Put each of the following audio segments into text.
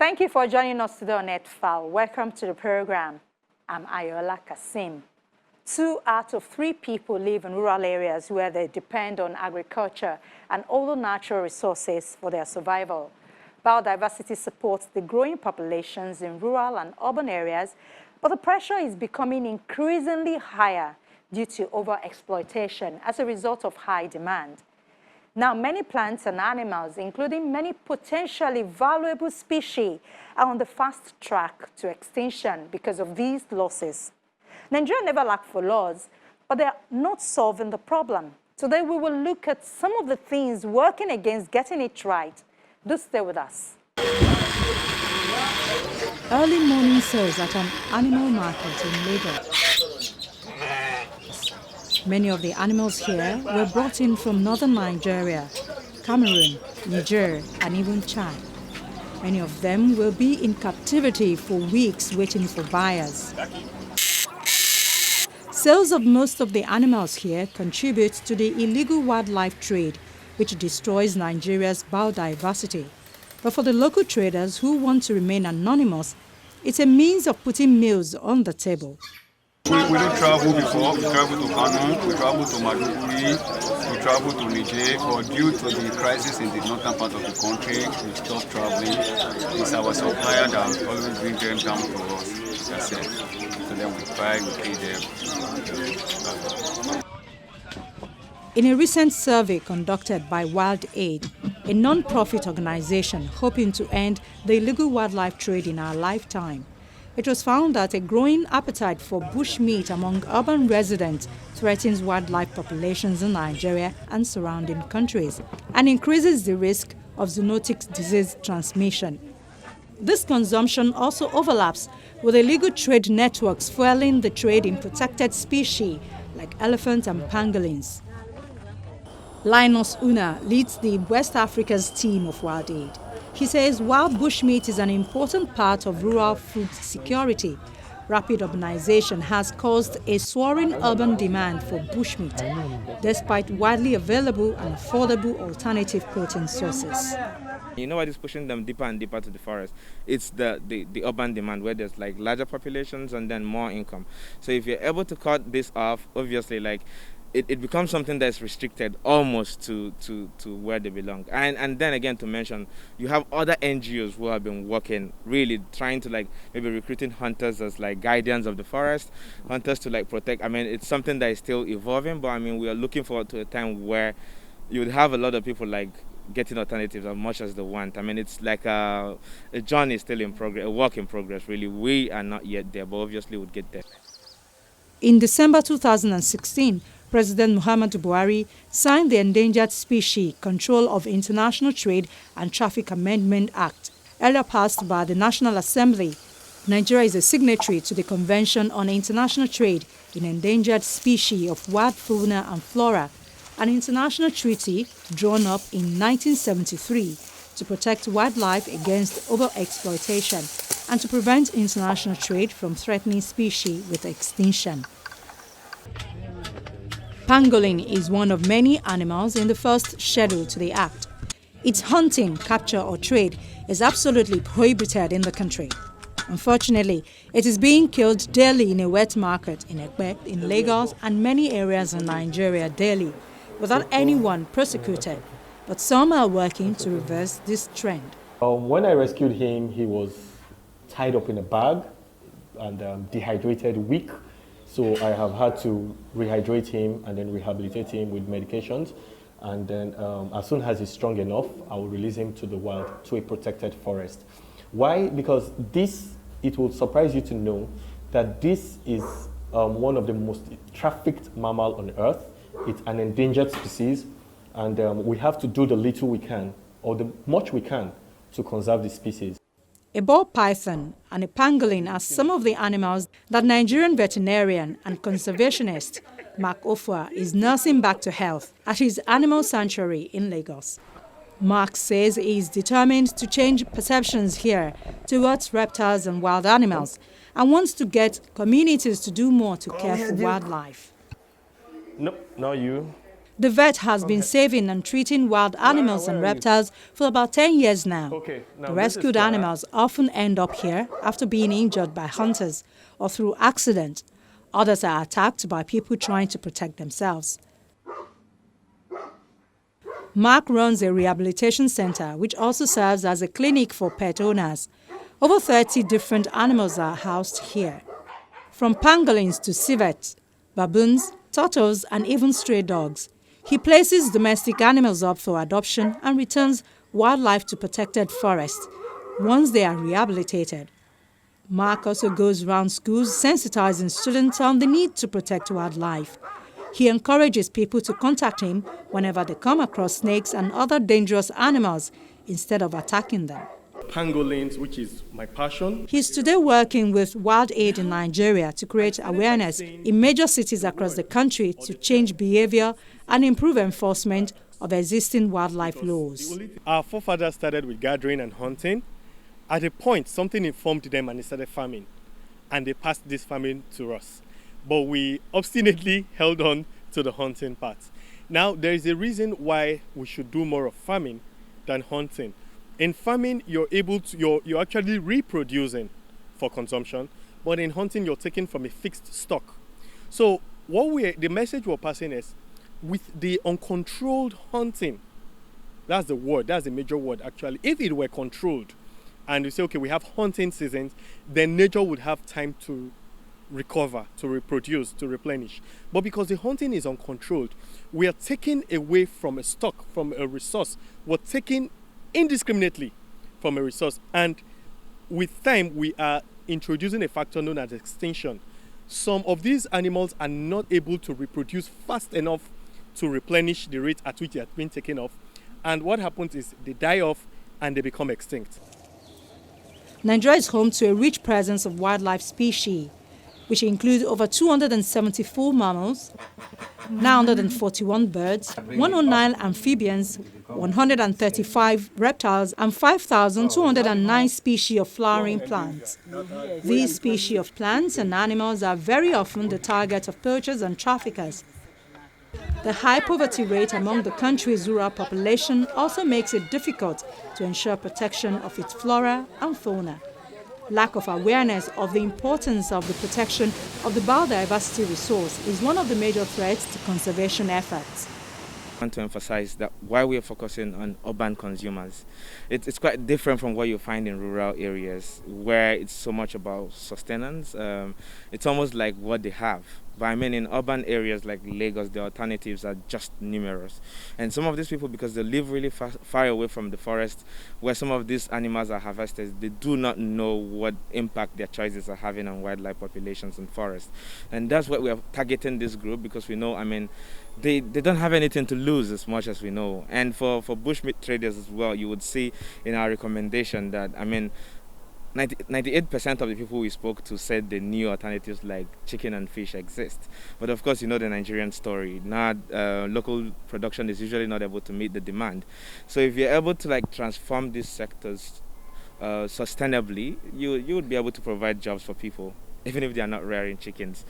Thank you for joining us today on Earthfile. Welcome to the program. I'm Ayola Kasim. 2 out of 3 people live in rural areas where they depend on agriculture and other natural resources for their survival. Biodiversity supports the growing populations in rural and urban areas, but the pressure is becoming increasingly higher due to overexploitation as a result of high demand. Now, many plants and animals, including many potentially valuable species, are on the fast track to extinction because of these losses. Nigeria never lacked for laws, but they are not solving the problem. Today, we will look at some of the things working against getting it right. Do stay with us. Early morning sales at an animal market in Lagos. Many of the animals here were brought in from northern Nigeria, Cameroon, Niger, and even Chad. Many of them will be in captivity for weeks waiting for buyers. Sales of most of the animals here contribute to the illegal wildlife trade, which destroys Nigeria's biodiversity. But for the local traders who want to remain anonymous, it's a means of putting meals on the table. We did travel before. We traveled to Kano, we traveled to Maiduguri, we traveled to Niger, but due to the crisis in the northern part of the country, we stopped traveling. It's our supplier that always bring them down to us. That's it. So then we buy, we pay them. In a recent survey conducted by Wild Aid, a non-profit organization hoping to end the illegal wildlife trade in our lifetime, it was found that a growing appetite for bush meat among urban residents threatens wildlife populations in Nigeria and surrounding countries and increases the risk of zoonotic disease transmission. This consumption also overlaps with illegal trade networks fueling the trade in protected species like elephants and pangolins. Linus Una leads the West Africa's team of Wild Aid. He says wild bushmeat is an important part of rural food security. Rapid urbanization has caused a soaring urban demand for bushmeat, despite widely available and affordable alternative protein sources. You know what is pushing them deeper and deeper to the forest? It's the urban demand where there's like larger populations and then more income. So if you're able to cut this off, obviously like it becomes something that's restricted almost to where they belong. And then again to mention, you have other NGOs who have been working, really trying to like maybe recruiting hunters as like guardians of the forest, hunters to like protect. I mean, it's something that is still evolving, but I mean, we are looking forward to a time where you would have a lot of people like getting alternatives as much as they want. I mean, it's like a journey still in progress, a work in progress, really. We are not yet there, but obviously we'll get there. In December 2016, President Muhammadu Buhari signed the Endangered Species Control of International Trade and Traffic Amendment Act, earlier passed by the National Assembly. Nigeria is a signatory to the Convention on International Trade in Endangered Species of Wild Fauna and Flora, an international treaty drawn up in 1973 to protect wildlife against overexploitation and to prevent international trade from threatening species with extinction. Pangolin is one of many animals in the first schedule to the Act. Its hunting, capture or trade is absolutely prohibited in the country. Unfortunately, it is being killed daily in a wet market in Ekpe, in Lagos and many areas in Nigeria daily, without anyone prosecuted. But some are working to reverse this trend. When I rescued him, he was tied up in a bag and dehydrated, weak. So I have had to rehydrate him and then rehabilitate him with medications. And then as soon as he's strong enough, I will release him to the wild, to a protected forest. Why? Because it will surprise you to know that this is one of the most trafficked mammal on Earth. It's an endangered species, and we have to do the little we can, or the much we can, to conserve the species. A ball python and a pangolin are some of the animals that Nigerian veterinarian and conservationist Mark Ofua is nursing back to health at his animal sanctuary in Lagos. Mark says he is determined to change perceptions here towards reptiles and wild animals and wants to get communities to do more to care for wildlife. No, not you. The vet has been saving and treating wild animals and reptiles for about 10 years now. The rescued animals often end up here after being injured by hunters or through accident. Others are attacked by people trying to protect themselves. Mark runs a rehabilitation center which also serves as a clinic for pet owners. Over 30 different animals are housed here, from pangolins to civets, baboons, turtles, and even stray dogs. He places domestic animals up for adoption and returns wildlife to protected forests once they are rehabilitated. Mark also goes around schools sensitizing students on the need to protect wildlife. He encourages people to contact him whenever they come across snakes and other dangerous animals instead of attacking them. Pangolins, which is my passion. He's today working with Wild Aid in Nigeria to create awareness in major cities across the country to change behavior and improve enforcement of existing wildlife laws. Our forefathers started with gathering and hunting. At a point, something informed them and they started farming. And they passed this farming to us. But we obstinately held on to the hunting part. Now, there is a reason why we should do more of farming than hunting. In farming, you're actually reproducing for consumption, but in hunting, you're taking from a fixed stock. So the message we're passing is, with the uncontrolled hunting, that's the word, that's the major word actually. If it were controlled, and you say, okay, we have hunting seasons, then nature would have time to recover, to reproduce, to replenish. But because the hunting is uncontrolled, we are taking away from a stock, from a resource. We're taking indiscriminately from a resource, and with time we are introducing a factor known as extinction. Some of these animals are not able to reproduce fast enough to replenish the rate at which they have been taken off, and what happens is they die off and they become extinct. Nigeria is home to a rich presence of wildlife species, which include over 274 mammals, 941 birds, 109 amphibians, 135 reptiles, and 5,209 species of flowering plants. These species of plants and animals are very often the target of poachers and traffickers. The high poverty rate among the country's rural population also makes it difficult to ensure protection of its flora and fauna. Lack of awareness of the importance of the protection of the biodiversity resource is one of the major threats to conservation efforts. I want to emphasize that while we are focusing on urban consumers, it's quite different from what you find in rural areas where it's so much about sustenance. It's almost like what they have. But I mean, in urban areas like Lagos, the alternatives are just numerous. And some of these people, because they live really far away from the forest where some of these animals are harvested, they do not know what impact their choices are having on wildlife populations and forests. And that's why we are targeting this group, because we know, I mean, they don't have anything to lose as much as we know. And for bushmeat traders as well, you would see in our recommendation that, I mean, 98% of the people we spoke to said they knew alternatives like chicken and fish exist. But of course, you know the Nigerian story. Local production is usually not able to meet the demand. So if you're able to transform these sectors sustainably, you would be able to provide jobs for people, even if they are not rearing chickens.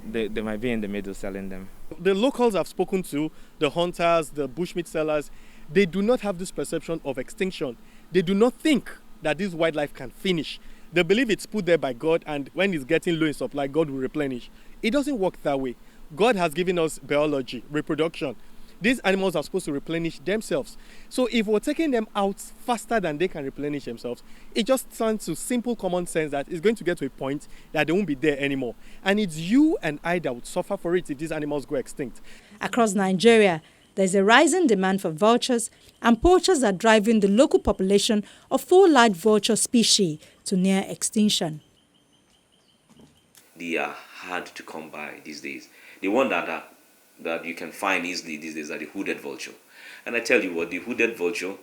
They might be in the middle selling them. The locals I've spoken to, the hunters, the bushmeat sellers, they do not have this perception of extinction. They do not think that this wildlife can finish. They believe it's put there by God, and when it's getting low in supply, God will replenish. It doesn't work that way. God has given us biology, reproduction. These animals are supposed to replenish themselves. So if we're taking them out faster than they can replenish themselves, it just turns to simple common sense that it's going to get to a point that they won't be there anymore. And it's you and I that would suffer for it if these animals go extinct. Across Nigeria, there's a rising demand for vultures, and poachers are driving the local population of 4 large vulture species to near extinction. They are hard to come by these days. The one that you can find easily these days are the hooded vulture. And I tell you what, the hooded vulture,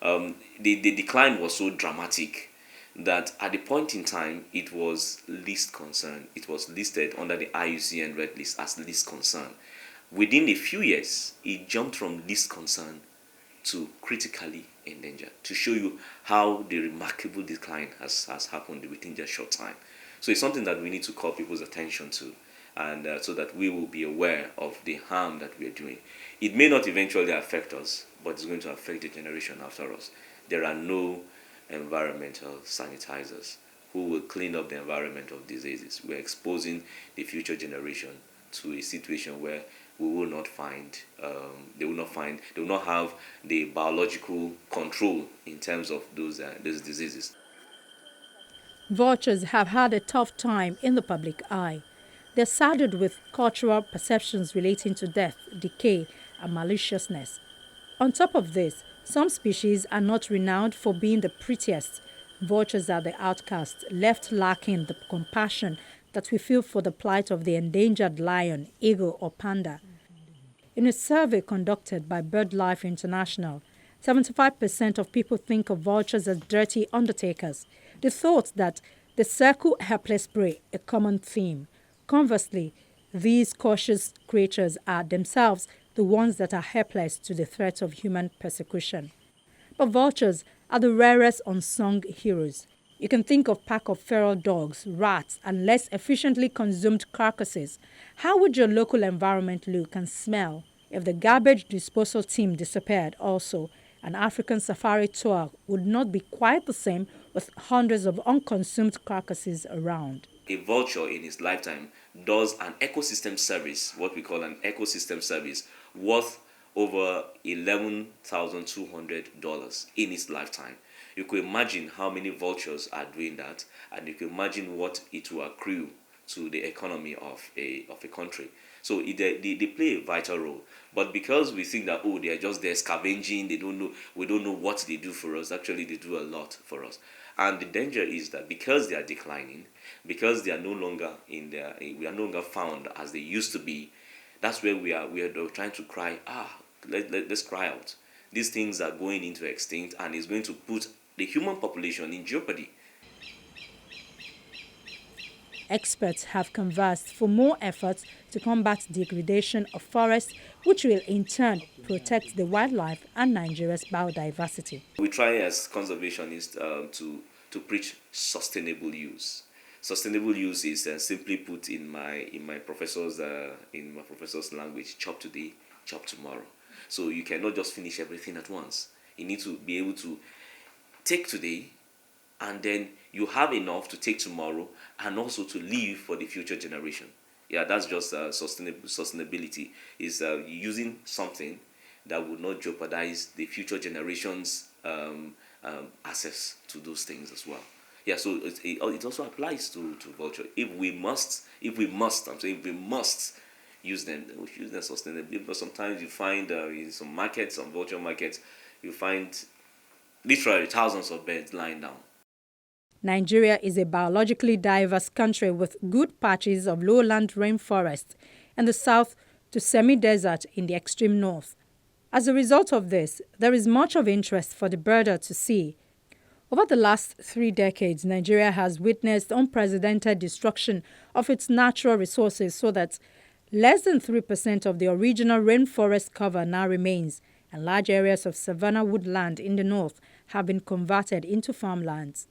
the decline was so dramatic that at the point in time, it was least concern. It was listed under the IUCN Red List as least concern. Within a few years, it jumped from least concern to critically endangered, to show you how the remarkable decline has happened within just a short time. So it's something that we need to call people's attention to. and so that we will be aware of the harm that we are doing. It may not eventually affect us, but it's going to affect the generation after us. There are no environmental sanitizers who will clean up the environment of diseases. We're exposing the future generation to a situation where we will not find, they will not have the biological control in terms of those diseases. Vultures have had a tough time in the public eye. They're saddled with cultural perceptions relating to death, decay, and maliciousness. On top of this, some species are not renowned for being the prettiest. Vultures are the outcasts, left lacking the compassion that we feel for the plight of the endangered lion, eagle, or panda. In a survey conducted by BirdLife International, 75% of people think of vultures as dirty undertakers. They thought that they circle helpless prey, a common theme. Conversely, these cautious creatures are themselves the ones that are helpless to the threat of human persecution. But vultures are the rarest unsung heroes. You can think of pack of feral dogs, rats, and less efficiently consumed carcasses. How would your local environment look and smell if the garbage disposal team disappeared also? An African safari tour would not be quite the same with hundreds of unconsumed carcasses around. A vulture in his lifetime does an ecosystem service, what we call an ecosystem service, worth over $11,200 in its lifetime. You could imagine how many vultures are doing that, and you can imagine what it will accrue to the economy of a country. So they play a vital role. But because we think that, oh, they are just there scavenging, we don't know what they do for us. Actually, they do a lot for us. And the danger is that because they are declining, because they are no longer we are no longer found as they used to be, that's where we are trying to cry, let's cry out. These things are going into extinct, and it's going to put the human population in jeopardy. Experts have conversed for more efforts to combat degradation of forests, which will in turn protect the wildlife and Nigeria's biodiversity. We try as conservationists to preach sustainable use. Sustainable use is simply put in my professor's language: chop today, chop tomorrow. So you cannot just finish everything at once. You need to be able to take today, and then you have enough to take tomorrow, and also to leave for the future generation. Yeah, that's just sustainability. Is using something that would not jeopardize the future generations' access to those things as well. Yeah, so it also applies to vulture. If we must use them, we should use them sustainably. Because sometimes you find in some markets, some vulture markets, you find literally thousands of birds lying down. Nigeria is a biologically diverse country with good patches of lowland rainforest in the south to semi-desert in the extreme north. As a result of this, there is much of interest for the birder to see. Over the last 3 decades, Nigeria has witnessed unprecedented destruction of its natural resources so that less than 3% of the original rainforest cover now remains, and large areas of savanna woodland in the north have been converted into farmlands.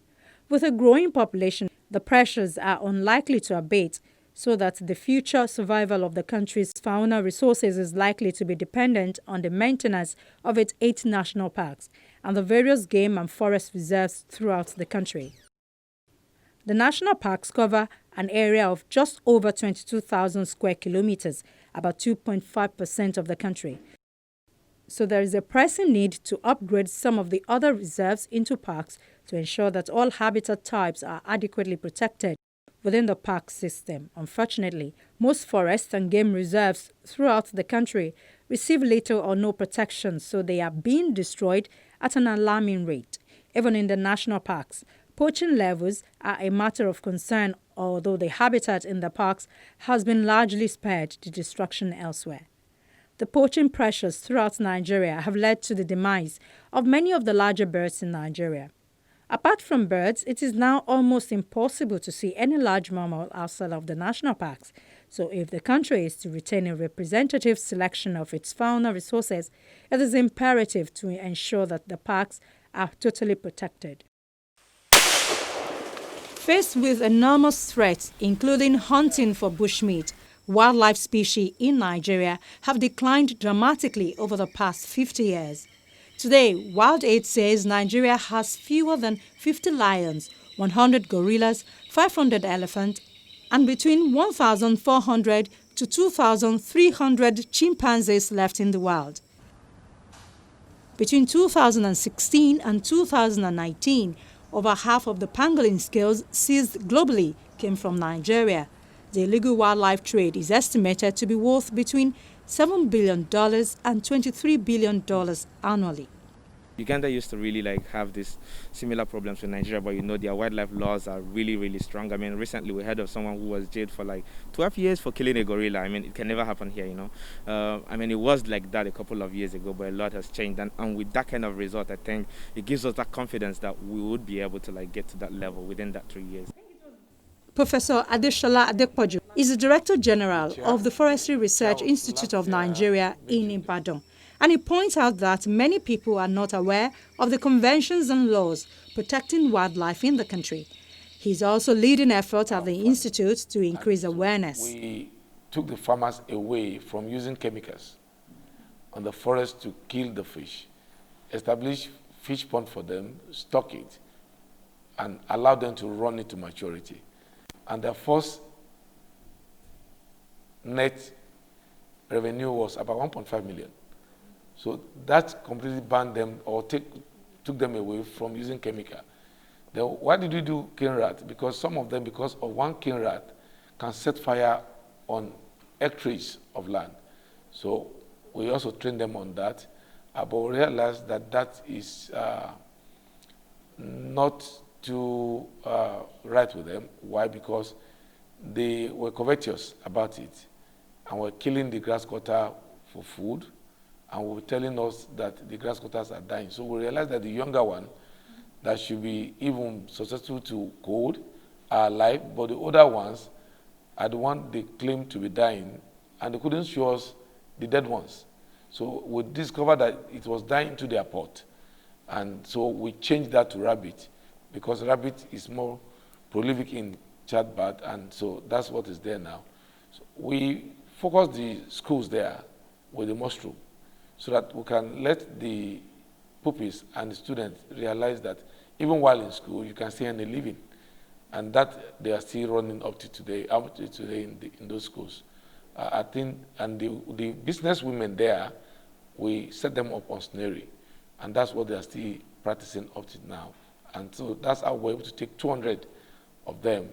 With a growing population, the pressures are unlikely to abate, so that the future survival of the country's fauna resources is likely to be dependent on the maintenance of its 8 national parks and the various game and forest reserves throughout the country. The national parks cover an area of just over 22,000 square kilometers, about 2.5% of the country. So there is a pressing need to upgrade some of the other reserves into parks to ensure that all habitat types are adequately protected within the park system. Unfortunately, most forests and game reserves throughout the country receive little or no protection, so they are being destroyed at an alarming rate. Even in the national parks, poaching levels are a matter of concern, although the habitat in the parks has been largely spared to destruction elsewhere. The poaching pressures throughout Nigeria have led to the demise of many of the larger birds in Nigeria. Apart from birds, it is now almost impossible to see any large mammal outside of the national parks. So if the country is to retain a representative selection of its fauna resources, it is imperative to ensure that the parks are totally protected. Faced with enormous threats, including hunting for bushmeat, wildlife species in Nigeria have declined dramatically over the past 50 years. Today, Wild Aid says Nigeria has fewer than 50 lions, 100 gorillas, 500 elephants, and between 1,400 to 2,300 chimpanzees left in the wild. Between 2016 and 2019, over half of the pangolin scales seized globally came from Nigeria. The illegal wildlife trade is estimated to be worth between $7 billion and $23 billion annually. Uganda used to really have these similar problems with Nigeria, but their wildlife laws are really, really strong. I mean, recently we heard of someone who was jailed for 12 years for killing a gorilla. I mean, it can never happen here, I mean, it was like that a couple of years ago, but a lot has changed. And with that kind of result, I think it gives us that confidence that we would be able to get to that level within that 3 years. Professor Adeshola Adepoju is the Director General of the Forestry Research Institute of Nigeria in Ibadan. And he points out that many people are not aware of the conventions and laws protecting wildlife in the country. He's also leading efforts at the Institute to increase awareness. We took the farmers away from using chemicals on the forest to kill the fish, establish fish pond for them, stock it, and allow them to run it to maturity. And their first net revenue was about 1.5 million. So that completely banned them or took them away from using chemical. Then why did we do cane rat? Because some of them, because of one cane rat, can set fire on hectares of land. So we also trained them on that, but we realized that that is not too right with them. Why? Because they were covetous about it and were killing the grass cutter for food, and were telling us that the grass cutters are dying. So we realized that the younger one that should be even susceptible to cold are alive, but the older ones are the ones they claim to be dying, and they couldn't show us the dead ones. So we discovered that it was dying to their pot. And so we changed that to rabbit, because rabbit is more prolific in childbirth, and so that's what is there now. So we focus the schools there with the mushroom, so that we can let the pupils and the students realize that even while in school, you can still earn a living, and that they are still running up to today in those schools. I think, and the business women there, we set them up on snaring, and that's what they are still practicing up to now. And so that's how we're able to take 200 of them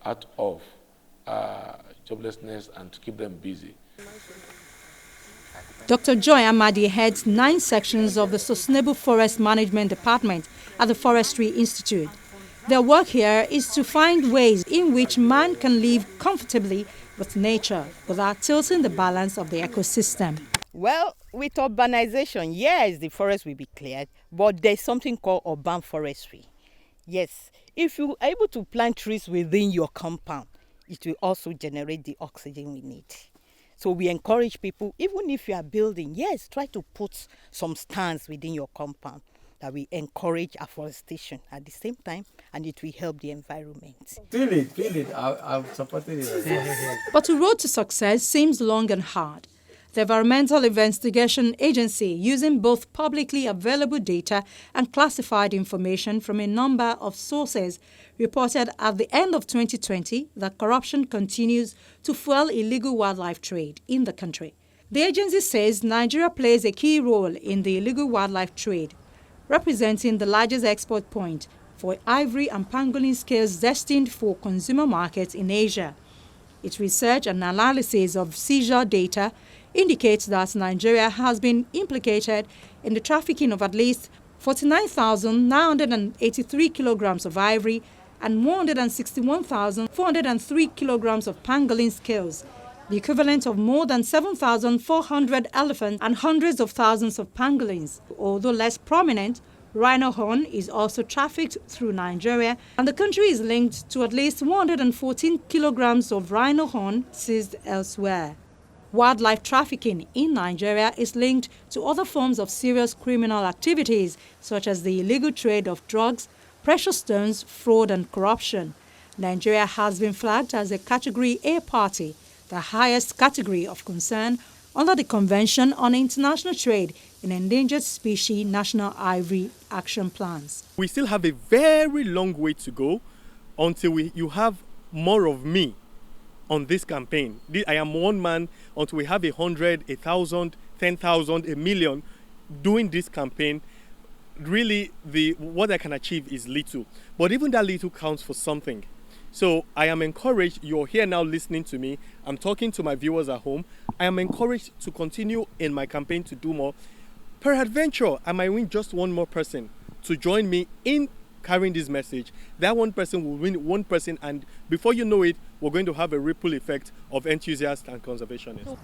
out of joblessness and to keep them busy. Dr. Joy Amadi heads 9 sections of the Sustainable Forest Management Department at the Forestry Institute. Their work here is to find ways in which man can live comfortably with nature without tilting the balance of the ecosystem. Well, with urbanization, yes, the forest will be cleared, but there's something called urban forestry. Yes, if you are able to plant trees within your compound, it will also generate the oxygen we need. So we encourage people, even if you are building, yes, try to put some stands within your compound that will encourage afforestation at the same time, and it will help the environment. Feel it. I've supported it. But the road to success seems long and hard. The Environmental Investigation Agency, using both publicly available data and classified information from a number of sources, reported at the end of 2020 that corruption continues to fuel illegal wildlife trade in the country. The agency says Nigeria plays a key role in the illegal wildlife trade, representing the largest export point for ivory and pangolin scales destined for consumer markets in Asia. Its research and analysis of seizure data indicates that Nigeria has been implicated in the trafficking of at least 49,983 kilograms of ivory and 161,403 kilograms of pangolin scales, the equivalent of more than 7,400 elephants and hundreds of thousands of pangolins. Although less prominent, rhino horn is also trafficked through Nigeria, and the country is linked to at least 114 kilograms of rhino horn seized elsewhere. Wildlife trafficking in Nigeria is linked to other forms of serious criminal activities, such as the illegal trade of drugs, precious stones, fraud and corruption. Nigeria has been flagged as a Category A party the highest category of concern under the Convention on International Trade in Endangered Species National Ivory Action Plans. We still have a very long way to go until you have more of me on this campaign. I am one man until we have 100, 1,000, 10,000, 1,000,000 doing this campaign. Really, what I can achieve is little, but even that little counts for something. So I am encouraged. You're here now listening to me. I'm talking to my viewers at home. I am encouraged to continue in my campaign to do more. Peradventure, I might win just one more person to join me in carrying this message. That one person will win one person, and before you know it, we're going to have a ripple effect of enthusiasts and conservationists.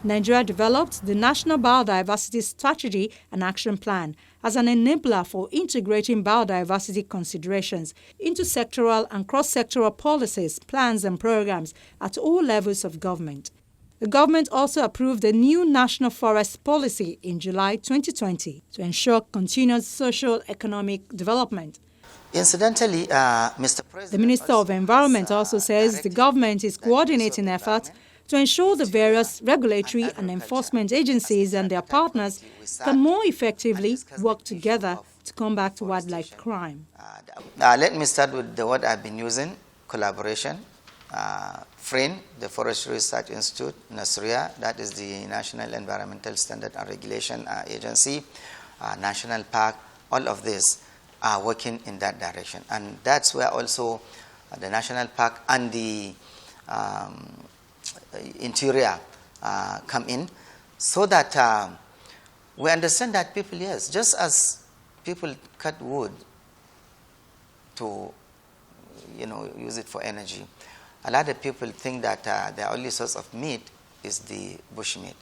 Nigeria developed the National Biodiversity Strategy and Action Plan as an enabler for integrating biodiversity considerations into sectoral and cross-sectoral policies, plans and programs at all levels of government. The government also approved a new national forest policy in July 2020 to ensure continuous socio-economic development. Incidentally, Mr. President, the Minister of Environment also says the government is coordinating efforts to ensure the various regulatory and enforcement agencies and their partners can more effectively work together to combat wildlife crime. Let me start with the word I've been using, collaboration. FRIN, the Forestry Research Institute, NASRIA, that is the National Environmental Standard and Regulation Agency, National Park, all of this are working in that direction. And that's where also the National Park and the interior come in, so that we understand that people, yes, just as people cut wood to use it for energy, a lot of people think that their only source of meat is the bush meat,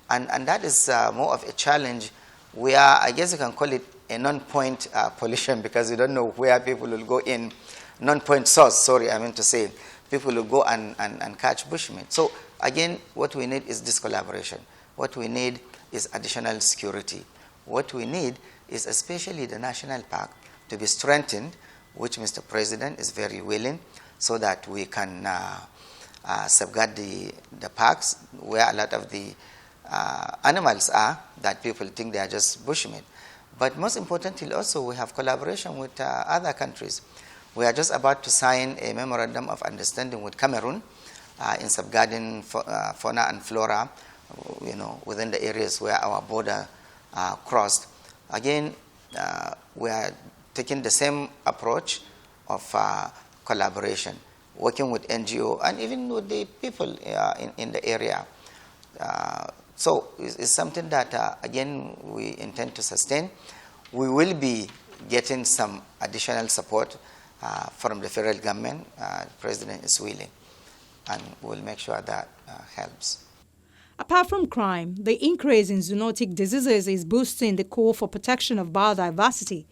and that is more of a challenge where I guess you can call it a non-point pollution, because you don't know where people will go in. Non-point source, sorry, I meant to say. People will go and catch bushmeat. So again, what we need is this collaboration. What we need is additional security. What we need is especially the national park to be strengthened, which Mr. President is very willing, so that we can safeguard the parks where a lot of the animals are that people think they are just bushmeat. But most importantly also, we have collaboration with other countries. We are just about to sign a memorandum of understanding with Cameroon in safeguarding fauna and flora, within the areas where our border crossed. Again, we are taking the same approach of collaboration, working with NGO and even with the people in the area. So it's something that, again, we intend to sustain. We will be getting some additional support from the federal government. The President is willing, and we'll make sure that helps. Apart from crime, the increase in zoonotic diseases is boosting the call for protection of biodiversity.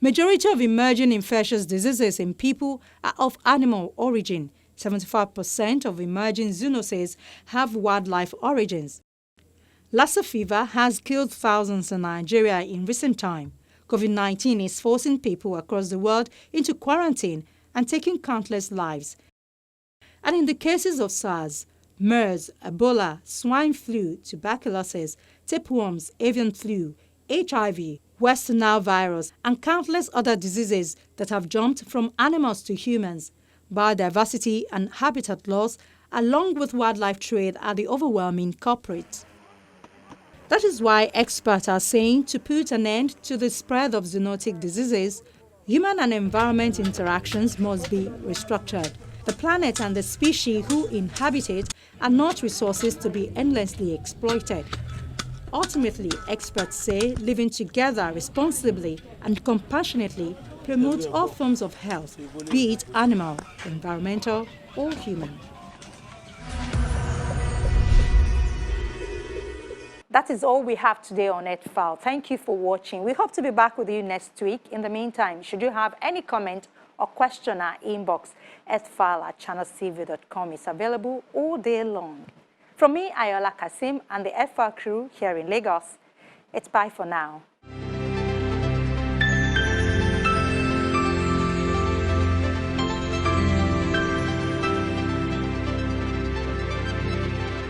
Majority of emerging infectious diseases in people are of animal origin. 75% of emerging zoonoses have wildlife origins. Lassa fever has killed thousands in Nigeria in recent time. COVID-19 is forcing people across the world into quarantine and taking countless lives. And in the cases of SARS, MERS, Ebola, swine flu, tuberculosis, tapeworms, avian flu, HIV, West Nile virus, and countless other diseases that have jumped from animals to humans, biodiversity and habitat loss, along with wildlife trade, are the overwhelming culprits. That is why experts are saying to put an end to the spread of zoonotic diseases, human and environment interactions must be restructured. The planet and the species who inhabit it are not resources to be endlessly exploited. Ultimately, experts say living together responsibly and compassionately promotes all forms of health, be it animal, environmental, or human. That is all we have today on Earthfile. Thank you for watching. We hope to be back with you next week. In the meantime, should you have any comment or question, our inbox, earthfile@channelstv.com, is available all day long. From me, Ayola Kasim, and the Earthfile crew here in Lagos, it's bye for now.